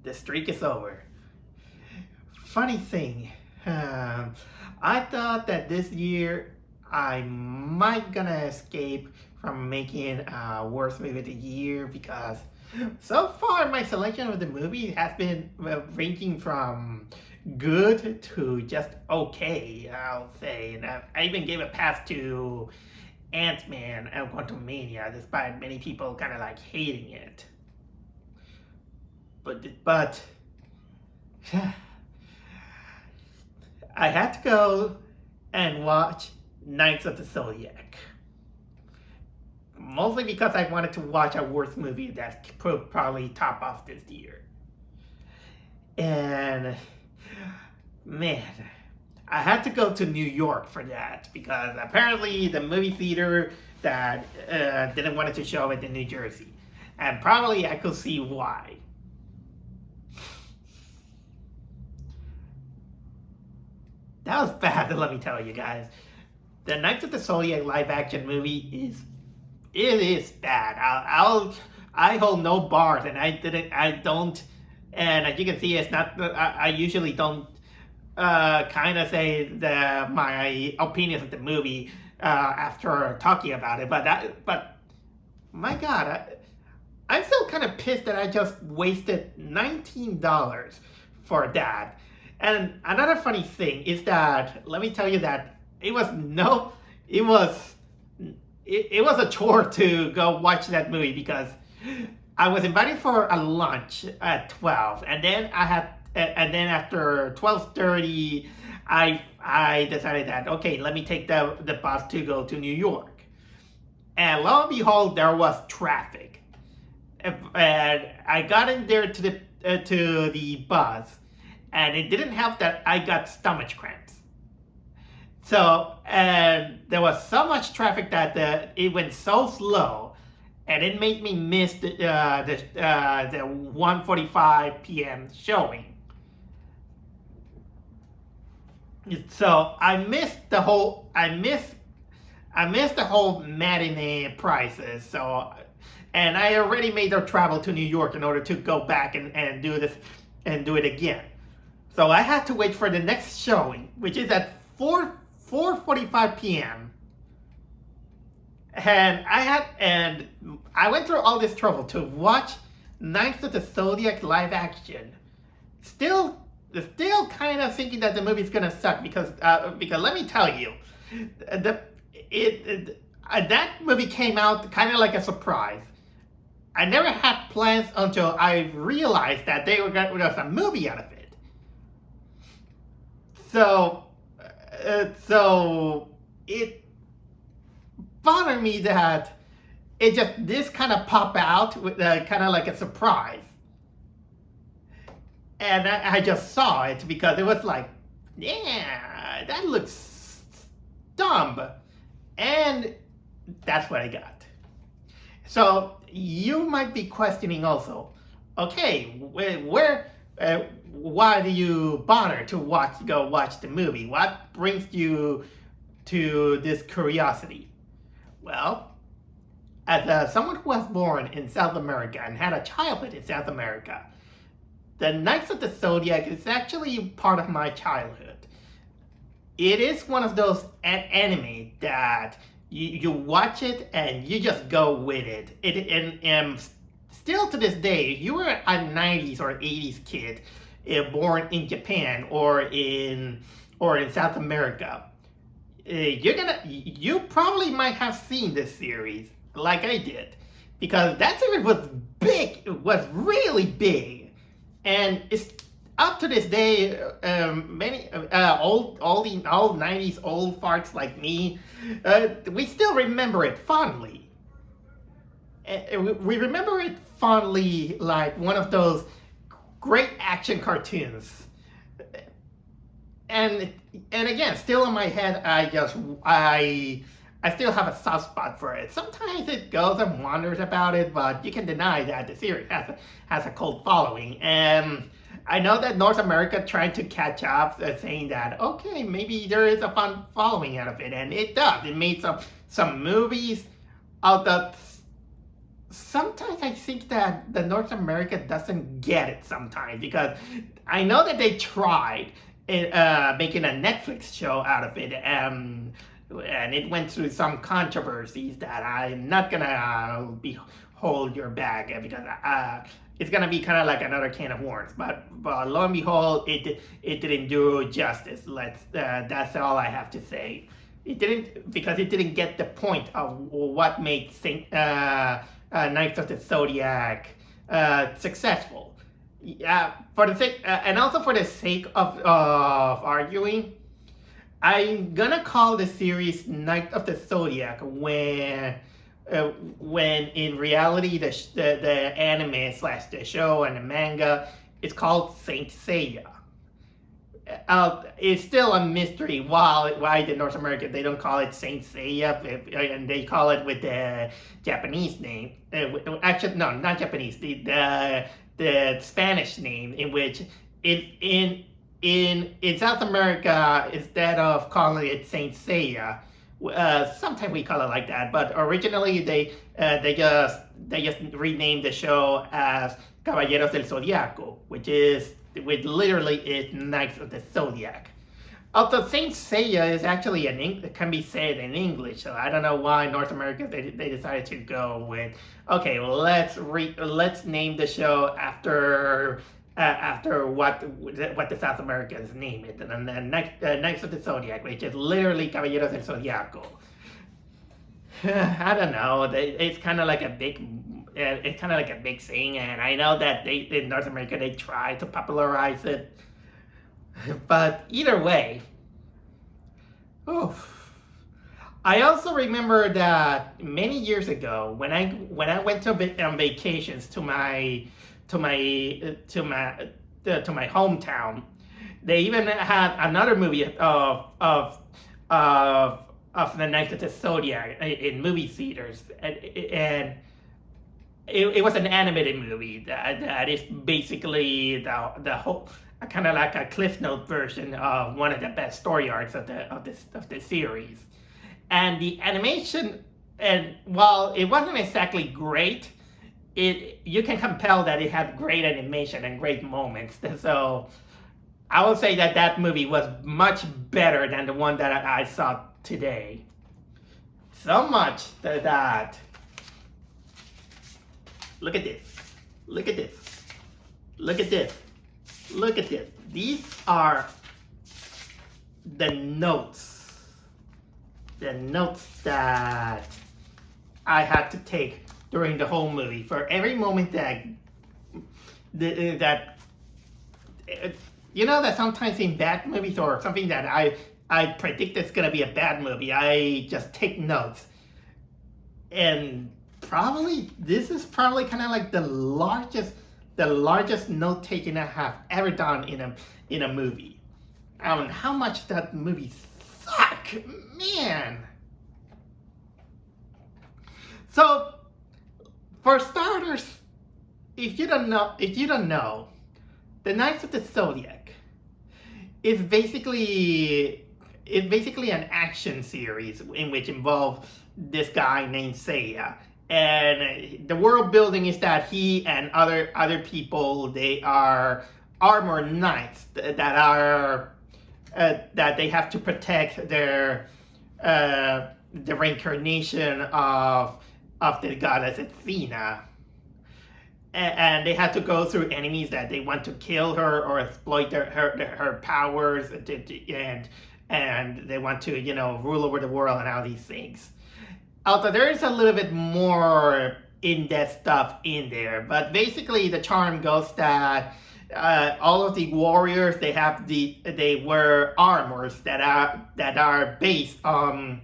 The streak is over. Funny thing, I thought that this year I might gonna escape from making worst movie of the year because so far my selection of the movie has been ranging from good to just okay, I'll say. And I even gave a pass to Ant-Man and Quantumania, despite many people kind of like hating it. But I had to go and watch Knights of the Zodiac. Mostly because I wanted to watch a worst movie that could probably top off this year. And man, I had to go to New York for that because apparently the movie theater that didn't want it to show it in New Jersey. And probably I could see why. That was bad, let me tell you guys. The Knights of the Zodiac live action movie is bad. I hold no bars, and I don't, and as you can see, it's not. I usually don't kind of say my opinions of the movie after talking about it, but my God, I'm still kind of pissed that I just wasted $19 for that. And another funny thing is that let me tell you that it was it was a chore to go watch that movie because I was invited for a lunch at 12, and then after 12:30 I decided that okay, let me take the bus to go to New York. And lo and behold, there was traffic. And I got in there to the bus, and it didn't help that I got stomach cramps. So, and there was so much traffic that it went so slow, and it made me miss the 1:45 p.m. showing. So I missed the whole matinee prices. So, and I already made the travel to New York in order to go back and do this and do it again. So I had to wait for the next showing, which is at 4:45 p.m. And I went through all this trouble to watch Knights of the Zodiac live action. Still kind of thinking that the movie's gonna suck because let me tell you, that movie came out kind of like a surprise. I never had plans until I realized that there was a movie out of it. So it bothered me that this kind of popped out with kind of like a surprise. And I just saw it because it was like, yeah, that looks dumb. And that's what I got. So you might be questioning also, okay, why do you bother to go watch the movie? What brings you to this curiosity? Well, as someone who was born in South America and had a childhood in South America, the Knights of the Zodiac is actually part of my childhood. It is one of those anime that you watch it and you just go with it. And still to this day, if you were a 90s or 80s kid born in Japan or in South America, you probably might have seen this series like I did, because that series was big. It was really big. And it's up to this day, many old 90s old farts like me, we still remember it fondly. We remember it fondly like one of those great action cartoons. And again, still in my head, I still have a soft spot for it. Sometimes it goes and wanders about it, but you can deny that the series has a cult following. And I know that North America tried to catch up, saying that, okay, maybe there is a fun following out of it. And it does. It made some movies out of sometimes I think that the North America doesn't get it sometimes, because I know that they tried making a Netflix show out of it, and it went through some controversies that I'm not gonna be hold your bag, because it's gonna be kind of like another can of worms. But lo and behold, it didn't do justice. That's all I have to say. It didn't, because it didn't get the point of what made Knights of the Zodiac successful. Yeah, for the sake, and also for the sake of arguing, I'm gonna call the series Knight of the Zodiac when in reality the anime slash the show and the manga is called Saint Seiya. It's still a mystery why the North America they don't call it Saint Seiya, and they call it with the Japanese name. Actually, no, not Japanese. The Spanish name, in which in South America, instead of calling it Saint Seiya, sometimes we call it like that. But originally they just renamed the show as Caballeros del Zodiaco, which literally is Knights of the Zodiac. Although Saint Seiya is actually can be said in English, so I don't know why North America they decided to go with, okay, well let's name the show after what the South Americans name it, and then Knights of the Zodiac, which is literally Caballeros del Zodiaco. I don't know. It's kind of like a big thing, and I know that in North America they try to popularize it, but either way, oof. I also remember that many years ago when I went on vacations to my hometown, they even had another movie of the Night of the Zodiac in movie theaters, and it was an animated movie that is basically the whole kind of like a Cliff Note version of one of the best story arcs of the series. And the animation, and while it wasn't exactly great, you can compel that it had great animation and great moments. So I will say that movie was much better than the one that I saw today. So much that look at this. Look at this. Look at this. Look at this. These are the notes. The notes that I had to take during the whole movie. For every moment that you know that sometimes in bad movies or something that I predict it's gonna be a bad movie, I just take notes. And this is probably kind of like the largest note taking I have ever done in a movie. How much that movie suck, man. So, for starters, if you don't know, the Knights of the Zodiac is basically an action series in which involves this guy named Seiya. And the world building is that he and other people, they are armored knights that they have to protect their the reincarnation of the goddess Athena. And they have to go through enemies that they want to kill her or exploit her powers, and they want to rule over the world and all these things. Although there is a little bit more in-depth stuff in there, but basically the charm goes that all of the warriors they wear armors that are based on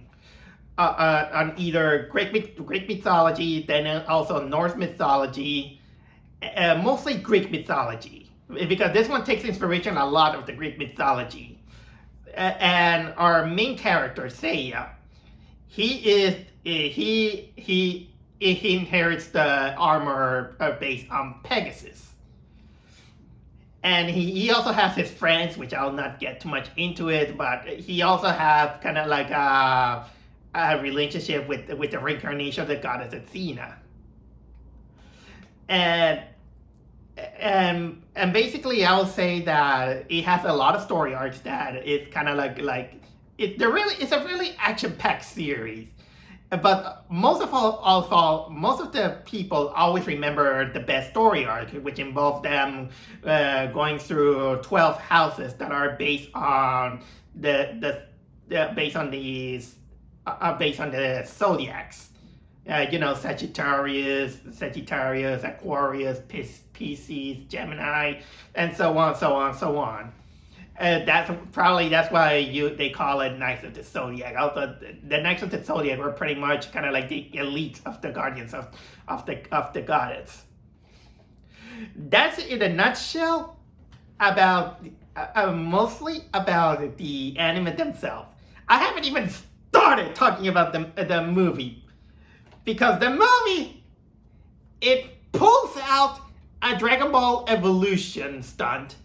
either Greek mythology, then also Norse mythology, mostly Greek mythology, because this one takes inspiration a lot of the Greek mythology. And our main character Seiya, he inherits the armor based on Pegasus. And he also has his friends, which I'll not get too much into it, but he also has kind of like a relationship with the reincarnation of the goddess Athena. and and basically I will say that it has a lot of story arcs that it's kind of it's a really action-packed series. But most of all, most of the people always remember the best story arc, which involves them going through 12 houses that are based on based on the zodiacs. Sagittarius, Aquarius, Pisces, Gemini, and so on, so on, so on. That's why they call it Knights of the Zodiac. Also, the Knights of the Zodiac were pretty much kind of like the elite of the guardians of the goddess. That's in a nutshell about mostly about the anime themselves. I haven't even started talking about the movie, because the movie, it pulls out a Dragon Ball Evolution stunt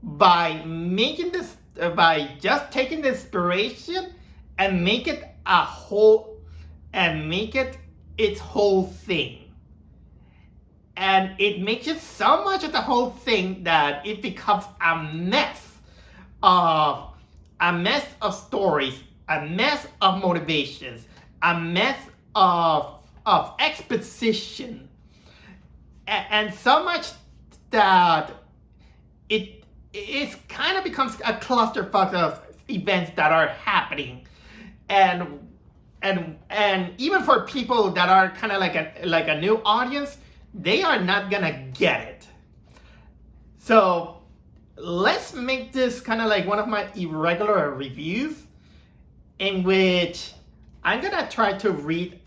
by making this, by just taking the inspiration and make it its whole thing. And it makes it so much of the whole thing that it becomes a mess of stories, a mess of motivations, a mess of exposition, and so much that it kind of becomes a clusterfuck of events that are happening, and even for people that are kind of like a new audience, they are not gonna get it. So let's make this kind of like one of my irregular reviews, in which I'm gonna try to read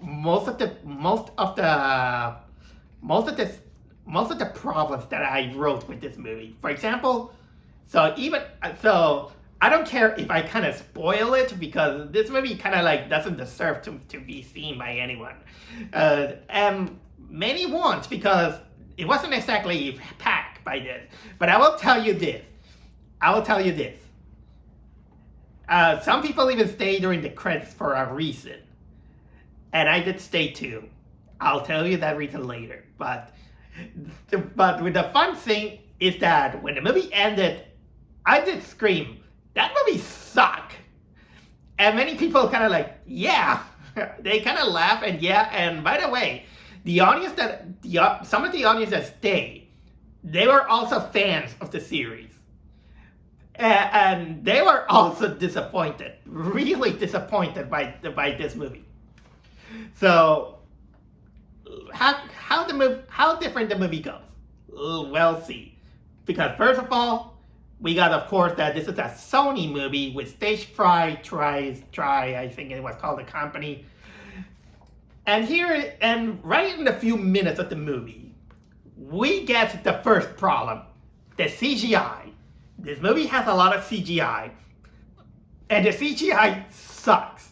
most of the problems that I wrote with this movie. For example, so I don't care if I kind of spoil it, because this movie kind of like doesn't deserve to be seen by anyone. And many won't, because it wasn't exactly packed by this. But I will tell you this. Some people even stay during the credits for a reason. And I did stay too. I'll tell you that reason later. But with the fun thing is that when the movie ended, I did scream, "That movie sucked!" And many people kind of like, yeah, they kind of laugh, and yeah. And by the way, some of the audience that stayed, they were also fans of the series, and they were also disappointed, really disappointed by this movie. So how different the movie goes? We'll see. Because first of all, we got, of course, that this is a Sony movie with Stage Fright, I think it was called, the company. And right in the few minutes of the movie, we get the first problem, the CGI. This movie has a lot of CGI, and the CGI sucks.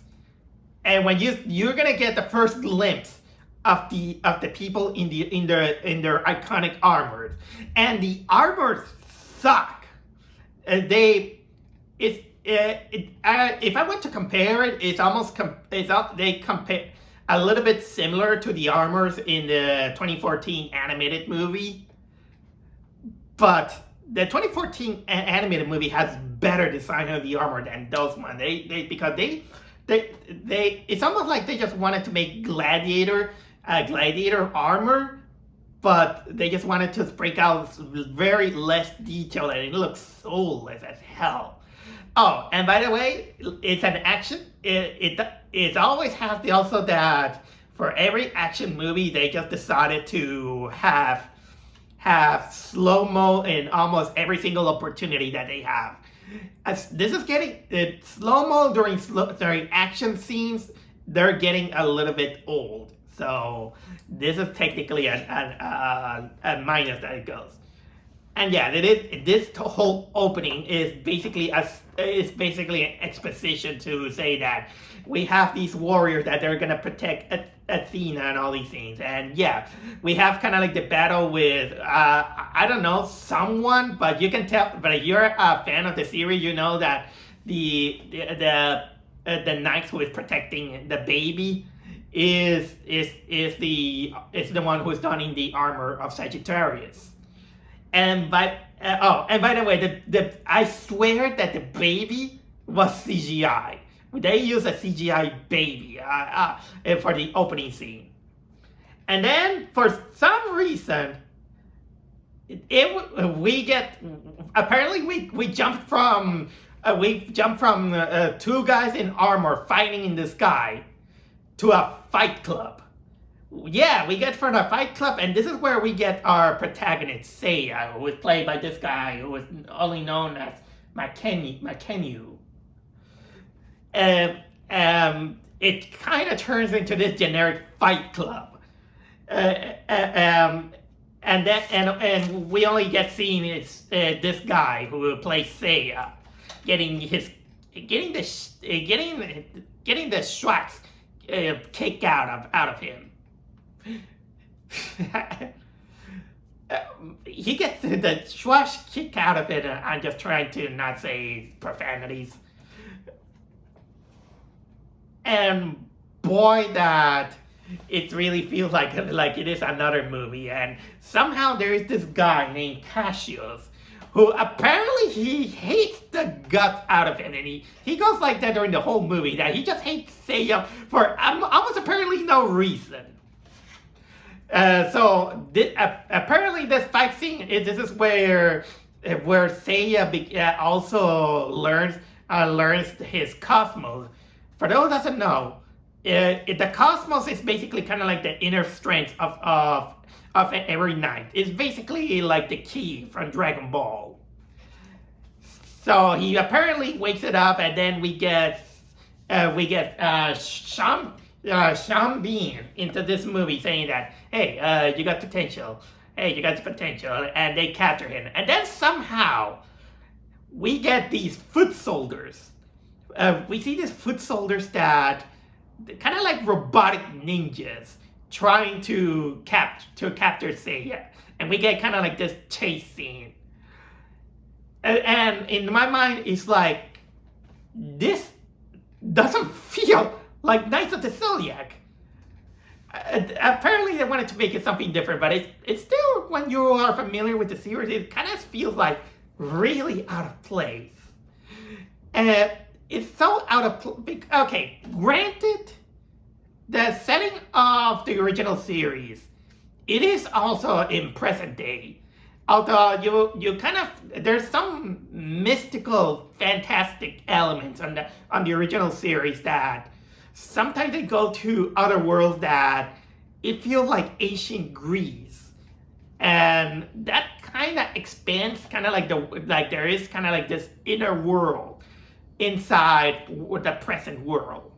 And when you're gonna get the first glimpse of the people in their iconic armors, and the armors suck. If I were to compare it, they compare a little bit similar to the armors in the 2014 animated movie, but the 2014 animated movie has better design of the armor than those ones. Because it's almost like they just wanted to make gladiator armor, but they just wanted to break out very less detail, and it looks soulless as hell. Oh, and by the way, it's an action. It always has also that for every action movie, they just decided to have slow-mo in almost every single opportunity that they have. As this is getting slow-mo during action scenes, they're getting a little bit old. So this is technically a minus that it goes. And yeah, this whole opening is basically an exposition to say that we have these warriors that they're gonna protect Athena and all these things. And yeah, we have kind of like the battle with I don't know, someone, but you can tell. But if you're a fan of the series, you know that the knight who is protecting the baby is the one who's donning the armor of Sagittarius. And by the way, I swear that the baby was CGI. They used a CGI baby for the opening scene. And then for some reason, we jumped from two guys in armor fighting in the sky to a fight club. Yeah, we get from a fight club, and this is where we get our protagonist, Seiya, who is played by this guy who is only known as Makenyu. It kind of turns into this generic fight club. And we only get seen is this guy who plays Seiya getting the shots kicked out of him. He gets the swash kicked out of it. I'm just trying to not say profanities. And boy, that it really feels like it is another movie. And somehow there is this guy named Cassius who apparently he hates the guts out of it, and he goes like that during the whole movie, that he just hates Seiya for almost apparently no reason. Apparently this fight scene this is where Seiya also learns his cosmos. For those who doesn't know, the cosmos is basically kind of like the inner strength of every knight. It's basically like the key from Dragon Ball. So he apparently wakes it up, and then we get Sean Bean into this movie saying that, hey, you got potential. Hey, you got the potential. And they capture him. And then somehow we get these foot soldiers. We see these foot soldiers that kind of like robotic ninjas trying to capture Seiya. And we get kind of like this chase scene. And in my mind, it's like, this doesn't feel like Knights of the Zodiac. Apparently they wanted to make it something different, but it's still, when you are familiar with the series, it kind of feels like really out of place. And it's so out of place. Okay, granted, the setting of the original series, it is also in present day. Although you kind of, there's some mystical, fantastic elements on the original series that sometimes they go to other worlds that it feels like ancient Greece, and that kind of expands, kind of like there is kind of like this inner world inside the present world.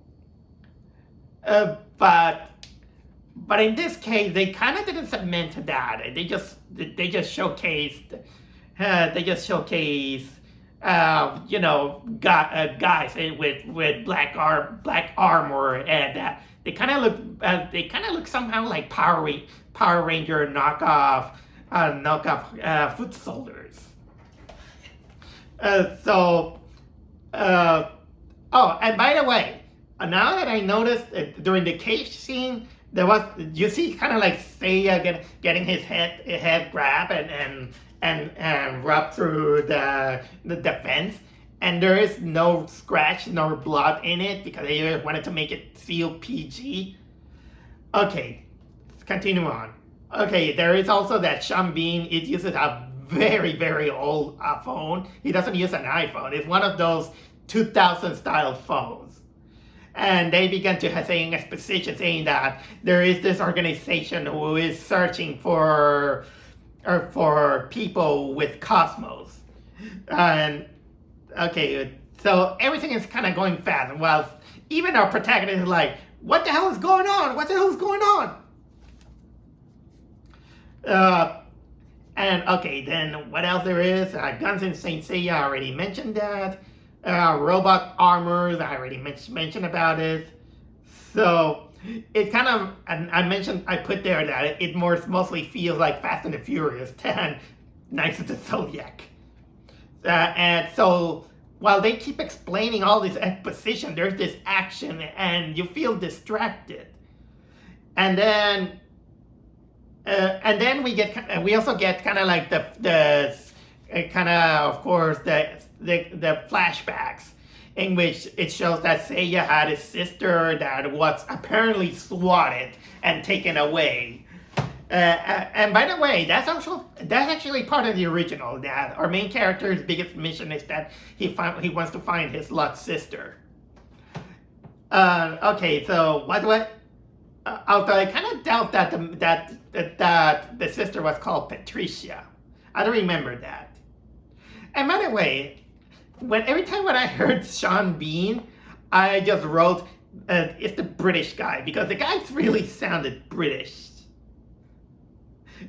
But in this case, they kind of didn't cement that. They just showcased guys with black armor, and they kind of look somehow like Power Ranger knockoff foot soldiers. And by the way, now that I noticed during the cage scene, you see kind of like Seiya getting his head grabbed and rubbed through the fence, and there is no scratch nor blood in it because they wanted to make it feel PG. Okay, let's continue on. Okay, there is also that Sean Bean. It uses a very, very old phone. He doesn't use an iPhone. It's one of those 2000 style phones. And they began to saying exposition, saying that there is this organization who is searching for people with cosmos. And okay, so everything is kind of going fast. While even our protagonist is like, what the hell is going on? What the hell is going on? And okay, then what else there is? Guns in Saint Seiya, I already mentioned that. Robot armors, I already mentioned about it. So it kind of, and I put there that it mostly feels like Fast and the Furious than Knights of the Zodiac. And so while they keep explaining all this exposition, there's this action and you feel distracted. and then we also get kind of like the kind of course the flashbacks in which it shows that Seiya had a sister that was apparently swatted and taken away. And by the way, that's actually part of the original. That our main character's biggest mission is that he wants to find his lost sister. Okay, so although I kind of doubt that the sister was called Patricia. I don't remember that. And by the way, every time when I heard Sean Bean, I just wrote, it's the British guy, because the guy really sounded British.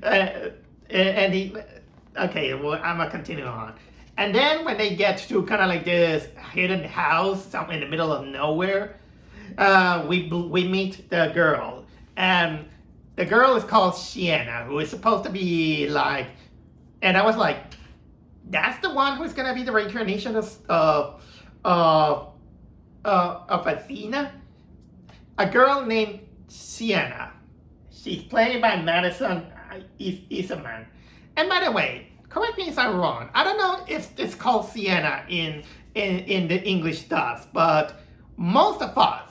And he, okay, well, I'm gonna continue on. And then when they get to kind of like this hidden house somewhere in the middle of nowhere, we meet the girl, and the girl is called Sienna, who is supposed to be like, and I was like, that's the one who's gonna be the reincarnation of Athena, a girl named Sienna. She's played by Madison Iseman. And by the way, correct me if I'm wrong. I don't know if it's called Sienna in the English dubs, but most of us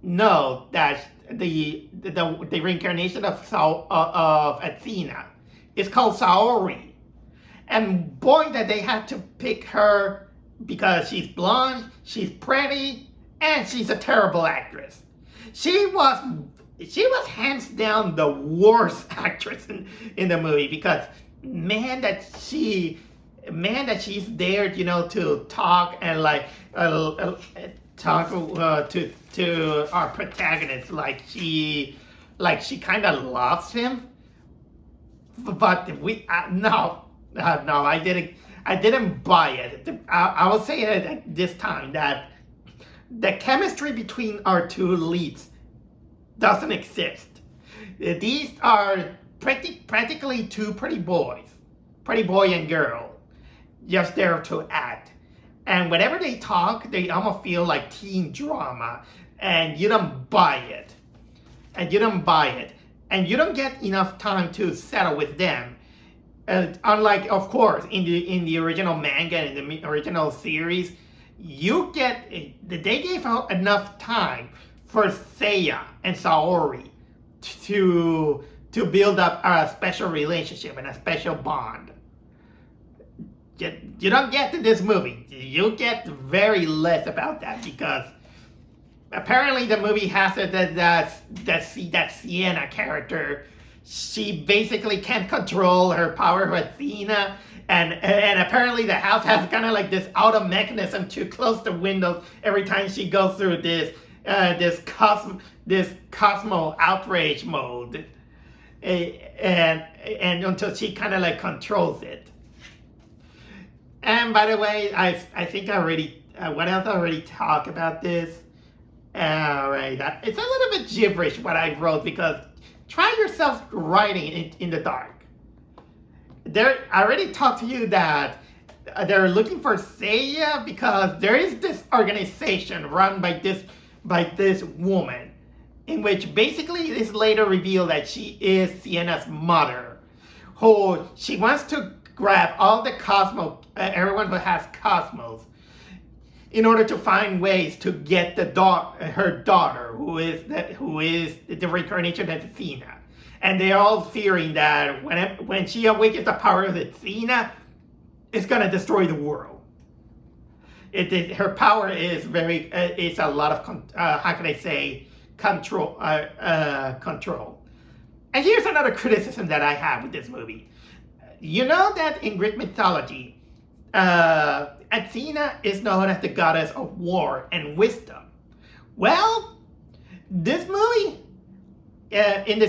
know that the reincarnation of Athena is called Saori. And boy, that they had to pick her because she's blonde, she's pretty, and she's a terrible actress. She was hands down the worst actress in the movie, because man that she's there, to talk and like talk to our protagonist like she kind of loves him. But I didn't buy it. I will say it at this time that the chemistry between our two leads doesn't exist. These are practically two pretty boy and girl, just there to act. And whenever they talk, they almost feel like teen drama, and you don't buy it. And you don't get enough time to settle with them. Unlike, of course, in the original manga, in the original series, they gave out enough time for Seiya and Saori to build up a special relationship and a special bond. You don't get to this movie. You get very less about that, because apparently the movie has that Sienna character. She basically can't control her power of Athena, and apparently the house has kind of like this auto mechanism to close the windows every time she goes through this Cosmo outrage mode, and until she kind of like controls it. And by the way, I think I already talked about this. Alright, it's a little bit gibberish what I wrote, because try yourself writing in the dark. I already talked to you that they're looking for Seiya because there is this organization run by this woman, in which basically it is later revealed that she is Sienna's mother, who she wants to grab all the everyone who has cosmos, in order to find ways to get her daughter, who is the reincarnation of Athena. And they're all fearing that when she awakens the power of Athena, it's gonna destroy the world. Her power is it's a lot of how can I say, control. And here's another criticism that I have with this movie. You know that in Greek mythology, Athena is known as the goddess of war and wisdom. Well, this movie, in the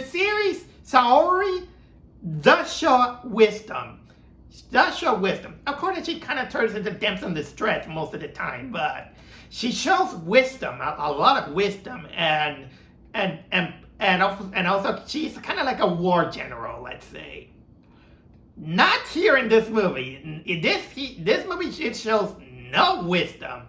series, Saori does show wisdom. Of course, she kind of turns into damsel in distress most of the time, but she shows wisdom, a lot of wisdom, and also she's kind of like a war general, let's say. Not here in this movie. This movie, it shows no wisdom.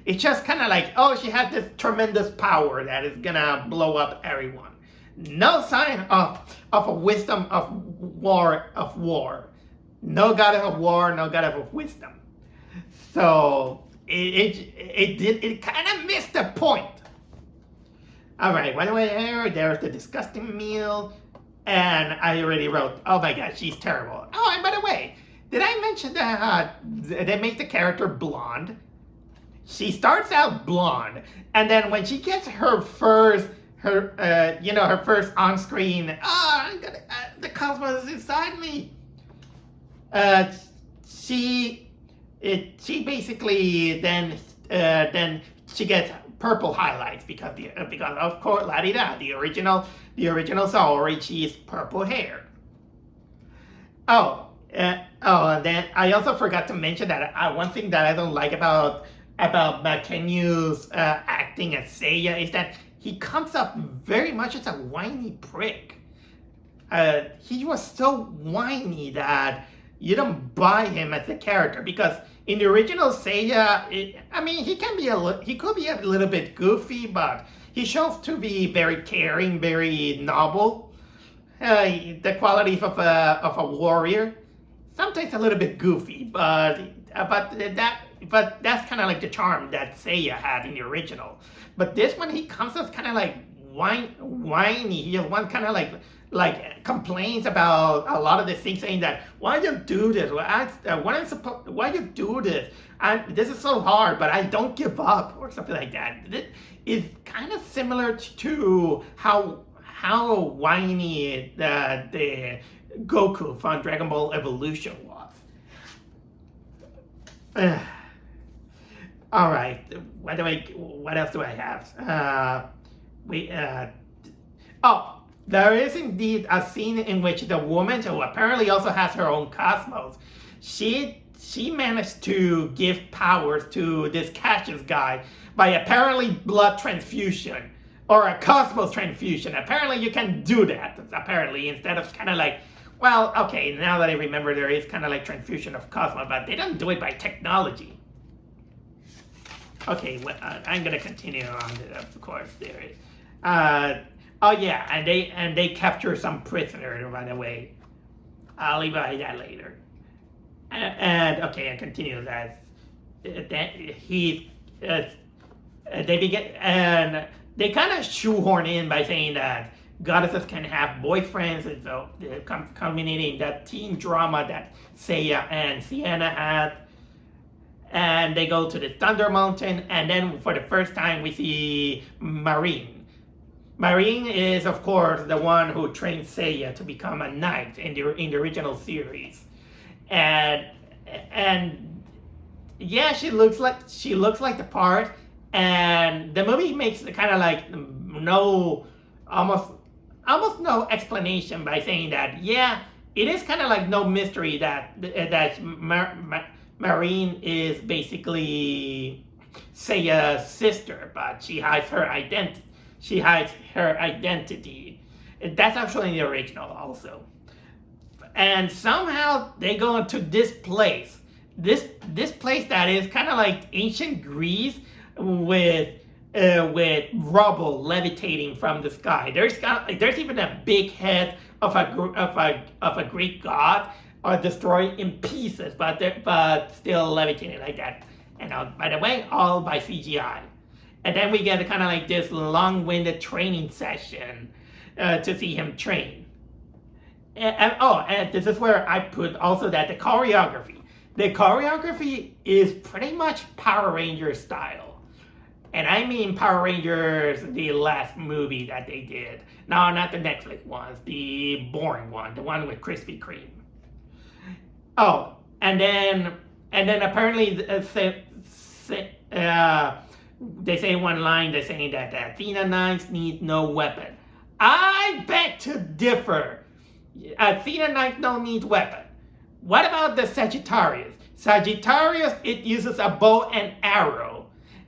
It's just kind of like, oh, she has this tremendous power that is gonna blow up everyone. No sign of a wisdom of war. No goddess of war, no goddess of wisdom. So it kind of missed the point. All right, by the way, there's the disgusting meal, and I already wrote, oh my god, she's terrible. Oh, and by the way, did I mention that they make the character blonde? She starts out blonde, and then when she gets her first on-screen, the cosmos is inside me. She basically then she gets purple highlights because of course the original story, she's purple hair. And then I also forgot to mention that one thing that I don't like about Makenyu's acting as Seiya is that he comes up very much as a whiny prick. He was so whiny that you don't buy him as a character, because in the original Seiya, he could be a little bit goofy, but he shows to be very caring, very noble. The qualities of a warrior. Sometimes a little bit goofy, but that's kind of like the charm that Seiya had in the original. But this one, he comes as kind of like whiny. He just one kind of like complains about a lot of the things, saying that why you do this? Why you do this? This is so hard, but I don't give up, or something like that. It is kind of similar to how whiny the Goku from Dragon Ball Evolution was. All right. What else do I have? There is indeed a scene in which the woman, who apparently also has her own cosmos, she managed to give powers to this Cassius guy by apparently blood transfusion or a cosmos transfusion. Apparently you can do that, apparently, instead of kind of like, well, okay, now that I remember, there is kind of like transfusion of cosmos, but they don't do it by technology. Okay, I'm gonna continue on. Of course, there is. Oh yeah, and they capture some prisoner, by the way. I'll evaluate that later. And okay, I continue that. They begin, and they kind of shoehorn in by saying that goddesses can have boyfriends, and so culminating that teen drama that Seiya and Sienna had. And they go to the Thunder Mountain, and then for the first time we see Marine. Marine is, of course, the one who trained Seiya to become a knight in the original series, and yeah, she looks like the part, and the movie makes kind of like almost no explanation by saying that, yeah, it is kind of like no mystery that Marine is basically Seiya's sister, but she hides her identity. That's actually in the original also. And somehow they go into this place. This place that is kind of like ancient Greece with rubble levitating from the sky. There's even a big head of a Greek god destroyed in pieces, but still levitating like that. And by the way, all by CGI. And then we get kind of like this long-winded training session to see him train. And this is where I put also that the choreography is pretty much Power Rangers style. And I mean Power Rangers, the last movie that they did. No, not the Netflix ones, the boring one, the one with Krispy Kreme. Oh, and then apparently they say one line, they're saying that the Athena Knights need no weapon. I beg to differ. Athena Knights don't need weapon. What about the Sagittarius? Sagittarius, it uses a bow and arrow.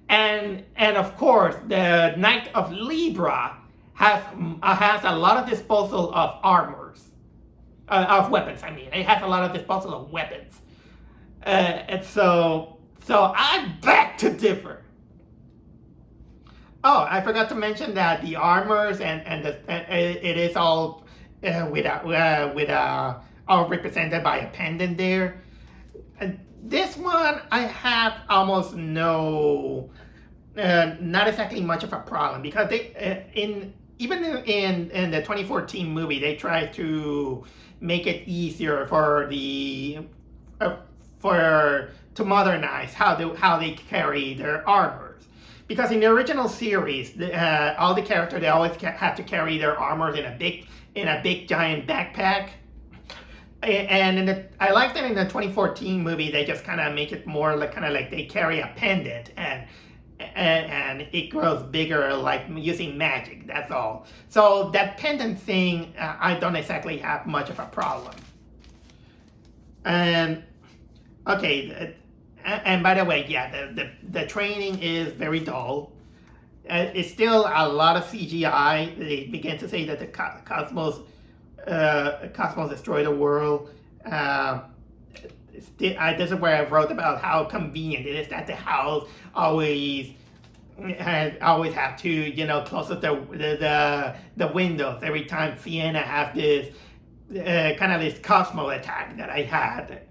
And of course, the Knight of Libra has a lot of disposal of of weapons. I mean, it has a lot of disposal of weapons. And so I beg to differ. Oh, I forgot to mention that the armors and it is all all represented by a pendant there. And this one I have almost not exactly much of a problem because they in even in the 2014 movie they tried to make it easier for the for to modernize how they carry their armors. Because in the original series, all the characters they always had to carry their armors in a big giant backpack. And I like that in the 2014 movie they just kind of make it more like kind of like they carry a pendant and it grows bigger like using magic. That's all. So that pendant thing, I don't exactly have much of a problem. And okay, and by the way, yeah, the training is very dull. It's still a lot of CGI. They begin to say that the cosmos destroyed the world. This is where I wrote about how convenient it is that the house always have to close up the windows every time Sienna has this kind of this cosmo attack that I had.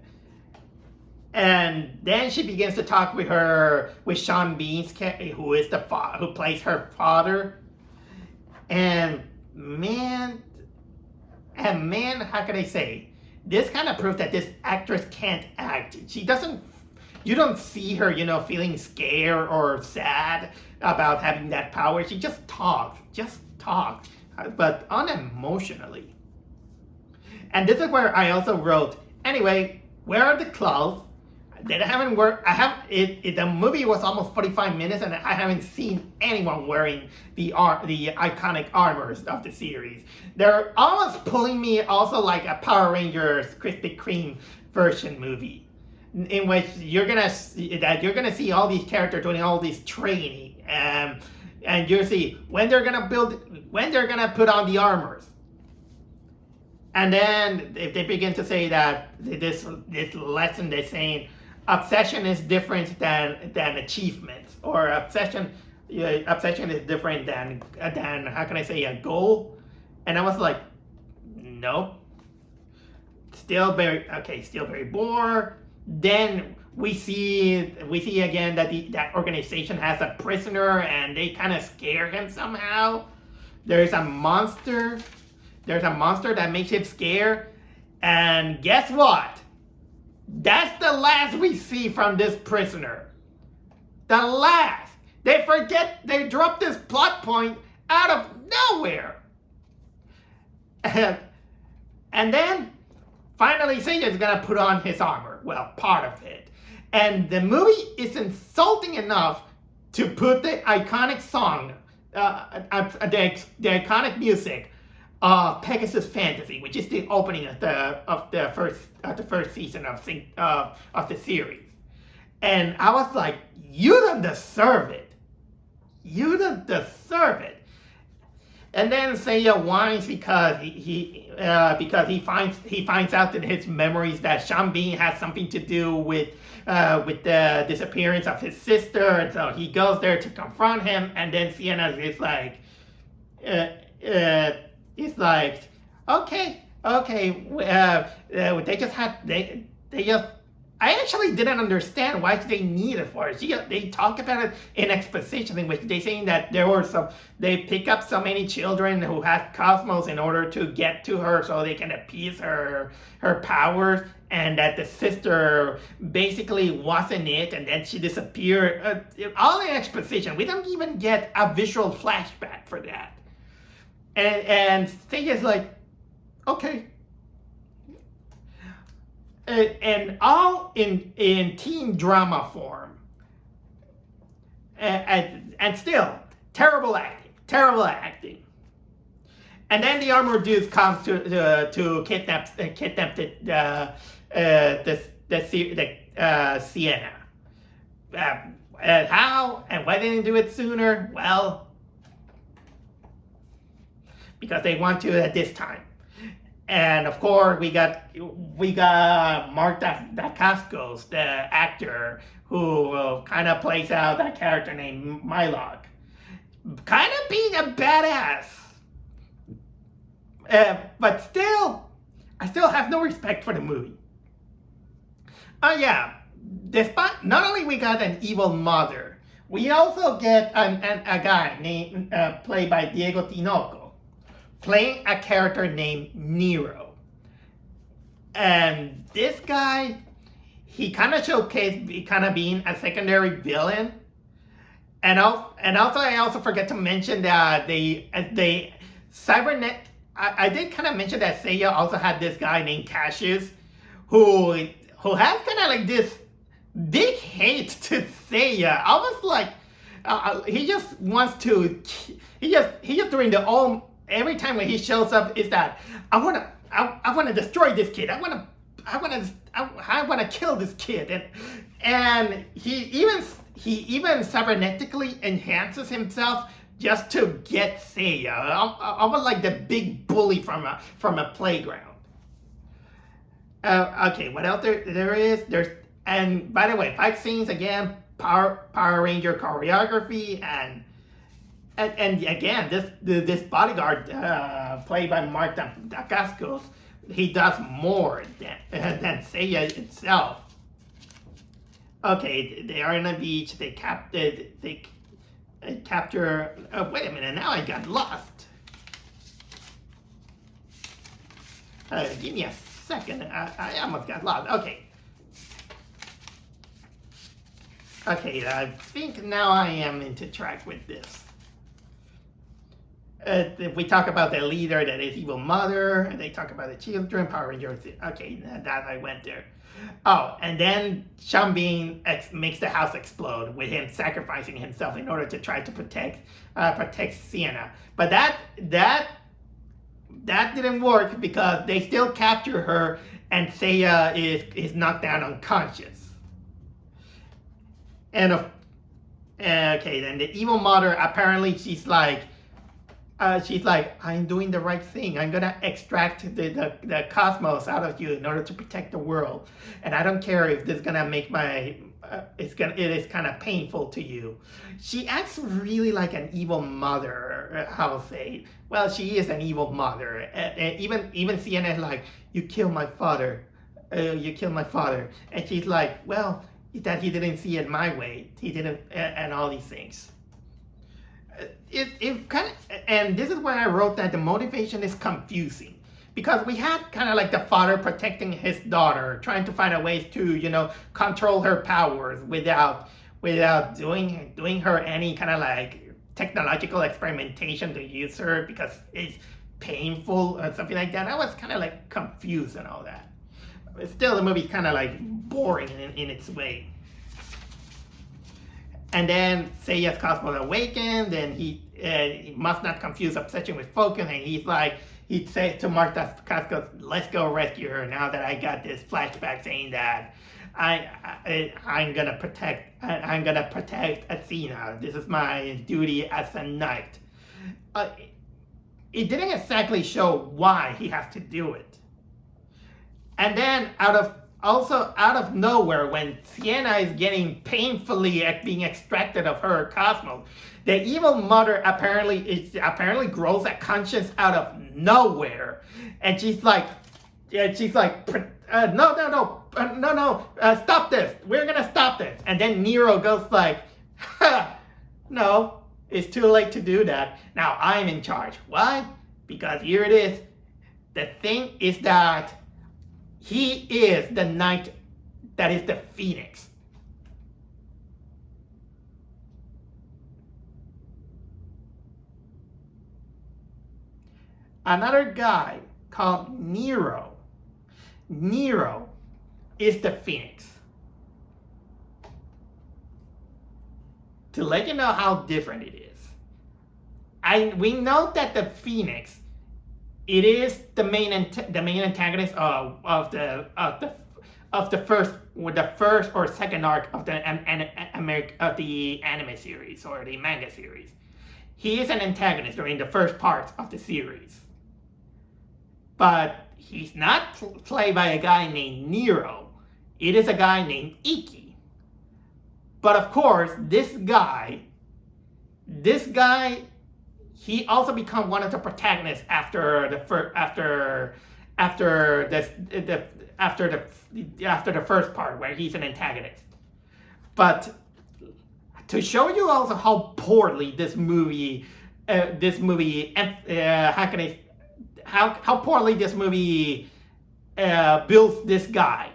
And then she begins to talk with Sean Bean's who is who plays her father. And man, how can I say? This kind of proves that this actress can't act. She doesn't. You don't see her, feeling scared or sad about having that power. She just talks, but unemotionally. And this is where I also wrote. Anyway, where are the clothes? They haven't worked. The movie was almost 45 minutes, and I haven't seen anyone wearing the iconic armors of the series. They're almost pulling me also like a Power Rangers Krispy Kreme version movie, in which you're gonna see all these characters doing all this training, and you'll see when they're gonna put on the armors. And then if they begin to say that this lesson they're saying obsession is different than achievement, or obsession is different than how can I say a goal, and I was like, nope. Still very bored. Then we see again that that organization has a prisoner and they kind of scare him somehow. There's a monster that makes him scared, and guess what? That's the last we see from this prisoner. The last. They drop this plot point out of nowhere. And then finally Seiya's gonna put on his armor. Well, part of it. And the movie is insulting enough to put the iconic song, the iconic music, Pegasus Fantasy, which is the opening of the first season of the series, and I was like, "You don't deserve it. You don't deserve it." And then Seiya whines because he finds out in his memories that Sean Bean has something to do with the disappearance of his sister, and so he goes there to confront him, and then Sienna is like. He's like, okay. I actually didn't understand why they needed for it. They talk about it in exposition, in which they saying that they pick up so many children who have cosmos in order to get to her so they can appease her powers, and that the sister basically wasn't it, and then she disappeared. All in exposition. We don't even get a visual flashback for that. And Seiya's like, okay. And all in teen drama form. And still, terrible acting. And then the armored dude comes to kidnap Sienna. How and why didn't they do it sooner? Well, because they want to at this time. And of course, we got Mark Dacascos, the actor who kind of plays out that character named Mylog. kind of being a badass. But still, I still have no respect for the movie. Oh yeah, despite not only we got an evil mother, we also get a guy named played by Diego Tinoco, playing a character named Nero. And this guy, he kind of showcased kind of being a secondary villain. And also I also forget to mention that they Cybernet. I did kind of mention that Seiya also had this guy named Cassius, who has kind of like this big hate to Seiya. Almost like he just wants to. He just during the all every time when he shows up is that I wanna destroy this kid. I wanna kill this kid, and he even cybernetically enhances himself just to get Seiya, almost like the big bully from a playground. Okay, what else there is? And by the way, fight scenes again, Power Ranger choreography, and again this bodyguard played by Mark Dacascos, he does more than Seiya itself. Okay, they are on the beach. They capture. Wait a minute! Now I got lost. Give me a second. I almost got lost. Okay. Okay, I think now I am into track with this. If we talk about the leader, that is evil mother. They talk about the children, Power Rangers. Okay, that I went there. Oh, and then Sean Bean makes the house explode with him sacrificing himself in order to try to protect Sienna. But that didn't work because they still capture her, and Seiya is knocked down unconscious. And okay, then the evil mother, apparently she's like, I'm doing the right thing. I'm gonna extract the cosmos out of you in order to protect the world, and I don't care if this is gonna make it is kind of painful to you. She acts really like an evil mother. I'll say. Well, she is an evil mother. Even Sienna is like, you killed my father. You killed my father, and she's like, well, that he didn't see it my way. He didn't, and all these things. It kind of, and this is where I wrote that the motivation is confusing, because we had kind of like the father protecting his daughter, trying to find a ways to control her powers without doing her any kind of like technological experimentation to use her because it's painful or something like that. I was kind of like confused and all that. But still, the movie's kind of like boring in its way. And then Seiya's cosmos awakens, and he must not confuse obsession with focus, and he says to Mark Dacascos, let's go rescue her now that I got this flashback saying that I'm gonna protect Athena. This is my duty as a knight. It didn't exactly show why he has to do it. And then out of nowhere, when Sienna is getting painfully being extracted of her cosmos, the evil mother apparently grows a conscience out of nowhere, and she's like, no, stop this! We're gonna stop this! And then Nero goes like, no, it's too late to do that. Now I'm in charge. Why? Because here it is. The thing is that he is the knight that is the Phoenix. Another guy called Nero. Nero is the Phoenix. To let you know how different it is, we know that the Phoenix, it is the main antagonist of the first or second arc of the anime series or the manga series. He is an antagonist during the first part of the series, but he's not played by a guy named Nero. It is a guy named Iki. But of course, this guy this guy, he also become one of the protagonists after the first part where he's an antagonist. But to show you also how poorly this movie how poorly this movie builds this guy.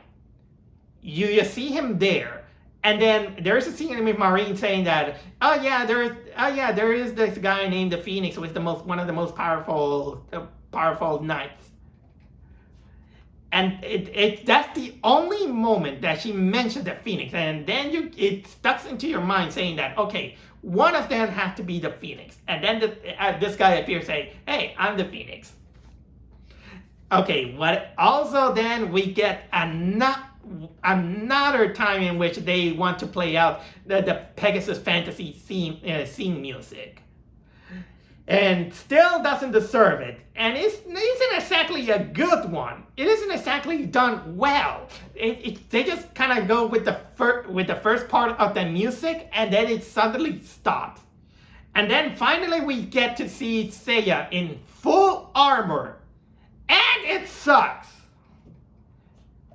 You see him there, and then there's a scene with Marine saying that, there is this guy named the Phoenix who is one of the most powerful knights. And that's the only moment that she mentioned the Phoenix, and then it stuck into your mind saying that, okay, one of them has to be the Phoenix, and then this guy appears saying, hey, I'm the Phoenix. Okay, what also then we get another time in which they want to play out the Pegasus fantasy scene music. And still doesn't deserve it. And it isn't exactly a good one. It isn't exactly done well. They just kind of go with the first part of the music, and then it suddenly stops. And then finally we get to see Seiya in full armor. And it sucks.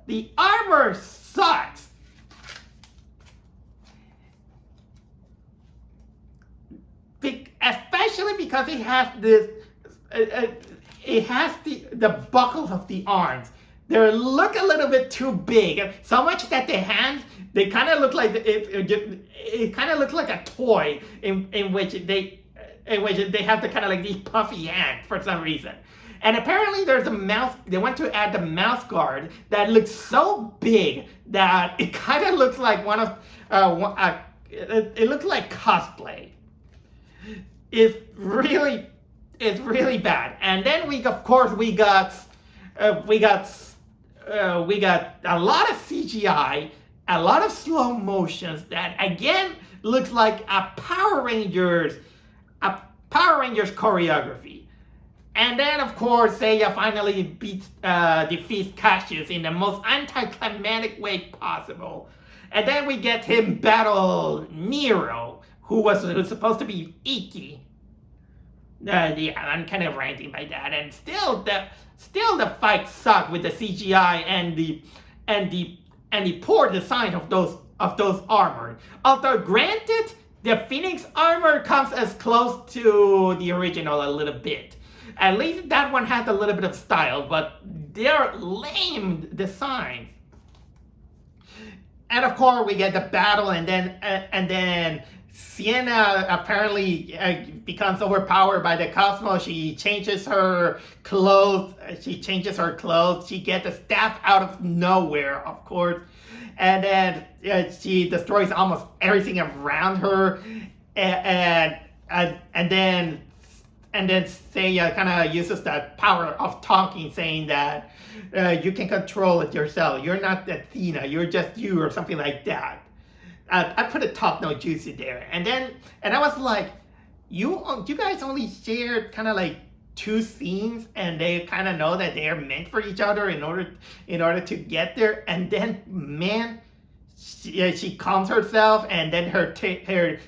The armor sucks. Especially because it has this, it has the buckles of the arms. They look a little bit too big, so much that the hands, they kind of look like it kind of looks like a toy in which they have the kind of like these puffy hands for some reason. And apparently there's a mouse, they went to add the mouse guard that looks so big that it kind of looks like it looks like cosplay. It's really bad. And then we got a lot of CGI, a lot of slow motions that again looks like a Power Rangers choreography. And then, of course, Seiya finally defeats Cassius in the most anticlimactic way possible. And then we get him battle Nero, who's supposed to be Iki. I'm kind of ranting by that. And still the fight sucked with the CGI and the poor design of those armor. Although granted, the Phoenix armor comes as close to the original a little bit. At least that one has a little bit of style, but they're lame designs. And of course, we get the battle, and then Sienna apparently becomes overpowered by the cosmos. She changes her clothes. She gets the staff out of nowhere, of course, and then she destroys almost everything around her, and then Seiya kind of uses that power of talking, saying that you can control it yourself. You're not Athena. You're just you, or something like that. I put a top note juicy there, and I was like, you guys only shared kind of like 2 scenes, and they kind of know that they are meant for each other in order to get there. And then, man, she calms herself, and then her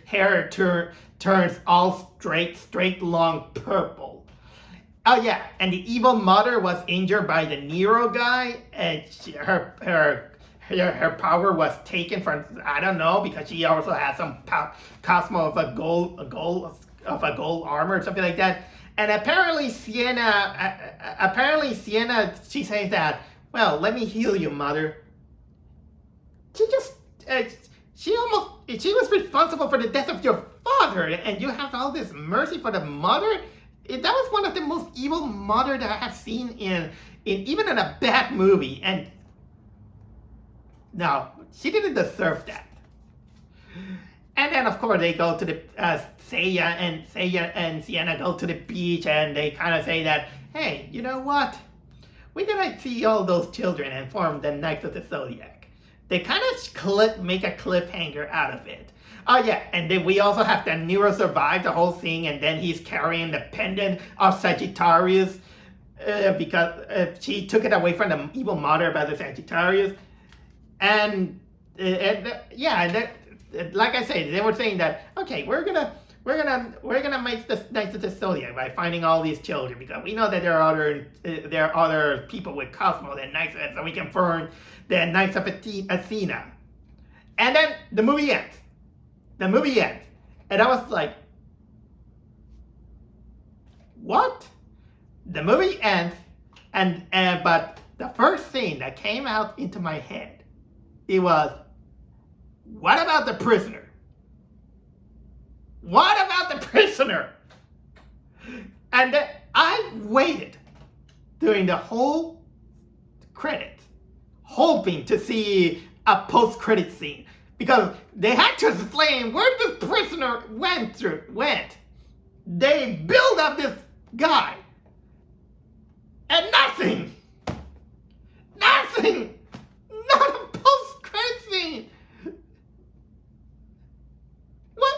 hair turns all straight long purple. Oh yeah, and the evil mother was injured by the Nero guy, and her power was taken from, I don't know, because she also has some cosmo of a gold armor or something like that. And apparently Sienna, she says that, well, let me heal you, mother. She was responsible for the death of your father, and you have all this mercy for the mother? That was one of the most evil mother that I have seen in even in a bad movie, and no, she didn't deserve that. And then, of course, they go to the Seiya and Sienna go to the beach, and they kind of say that, hey, you know what? We're gonna see all those children and form the Knights of the Zodiac. They kind of make a cliffhanger out of it. Oh yeah, and then we also have that Nero survive the whole thing, and then he's carrying the pendant of Sagittarius because she took it away from the evil mother by the Sagittarius. And like I said, they were saying that, okay, we're gonna we're gonna make this Knights of the Zodiac by finding all these children because we know that there are other people with Cosmo than Knights, so we can form the Knights of Athena. And then the movie ends. And I was like, what? The movie ends, but the first thing that came out into my head, it was, what about the prisoner? What about the prisoner? And then I waited during the whole credits, hoping to see a post-credit scene because they had to explain where the prisoner went. They build up this guy, and nothing, not a post-credit scene.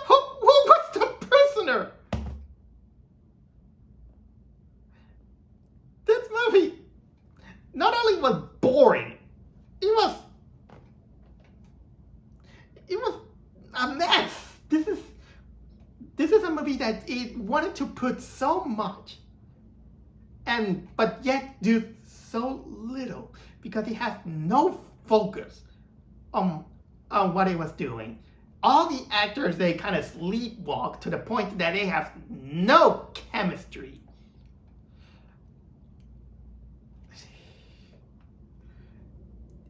Who was the prisoner? This movie not only was boring, it was a mess. This is a movie that it wanted to put so much, but yet do so little because it has no focus on what it was doing. All the actors, they kind of sleepwalk to the point that they have no chemistry.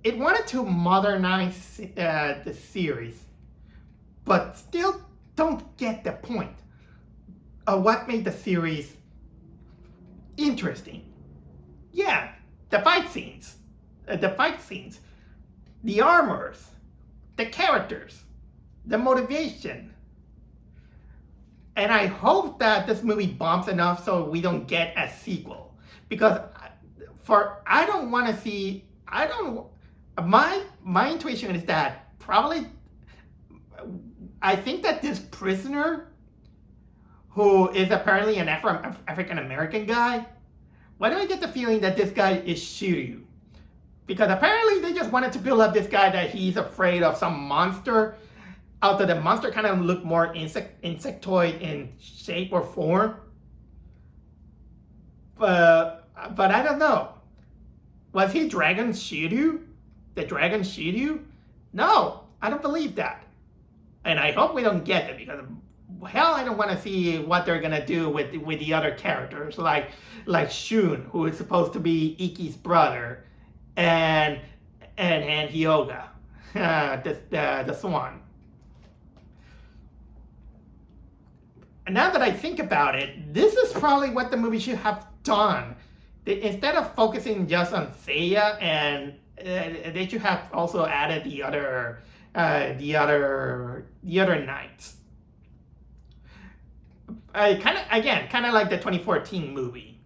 It wanted to modernize the series, but still don't get the point of what made the series interesting. Yeah, the fight scenes, the armors, the characters, the motivation. And I hope that this movie bombs enough so we don't get a sequel. Because my intuition is that probably, I think that this prisoner, who is apparently an African American guy, why do I get the feeling that this guy is Shiryu? Because apparently they just wanted to build up this guy that he's afraid of some monster, although the monster kind of looked more insectoid in shape or form. But I don't know. Was he Dragon Shiryu? The Dragon Shiryu? No, I don't believe that. And I hope we don't get it because hell, I don't want to see what they're gonna do with the other characters like Shun, who is supposed to be Iki's brother, and Hyoga, the swan. And now that I think about it, this is probably what the movie should have done. Instead of focusing just on Seiya, and they should have also added the other knights. Kind of like the 2014 movie.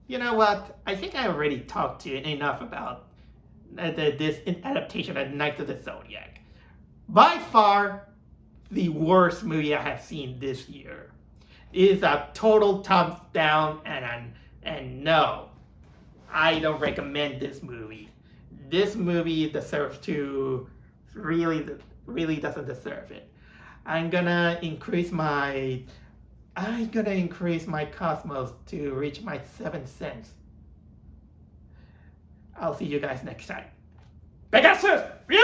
You know what? I think I already talked to you enough about this adaptation of Knights of the Zodiac. By far, the worst movie I have seen this year. It is a total thumbs down, and no, I don't recommend this movie. This movie deserves to really doesn't deserve it. I'm gonna increase my cosmos to reach my 7 cents. I'll see you guys next time. Pegasus Ryuseken!